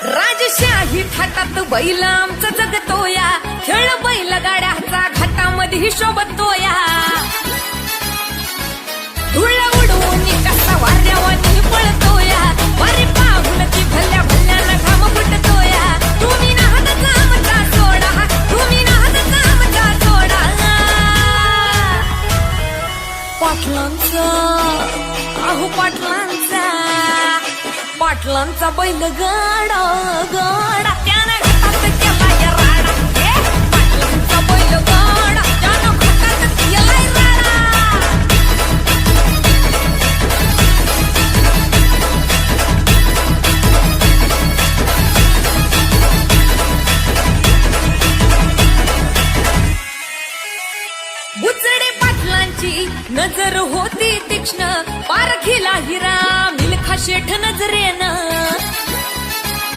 राजशाही थाटात बैल आमचं जगतोया, खेळ बैल गाड्याचा घाटामध्ये शोभतोया. धुळ उडवून कसा वाऱ्यावानी पळतोया, वारी पाहून ती भल्या भल्याला घाम फुटतोया. तुम्ही नाहत आमचा सोडा, तुम्ही नाहत आमचा सोडा. पाटलांचा अहो पाटलांचा, पाटलांचा बैल गाडा गाडा त्यानं घाटात केलाय राडा. पाटलांचा बैल गाडा त्यानं घाटात केलाय राडा. बुचडे पाटलांची नजर होती तीक्ष्ण, पारखीला हिरा मिल्खा शेठ नजरेनं.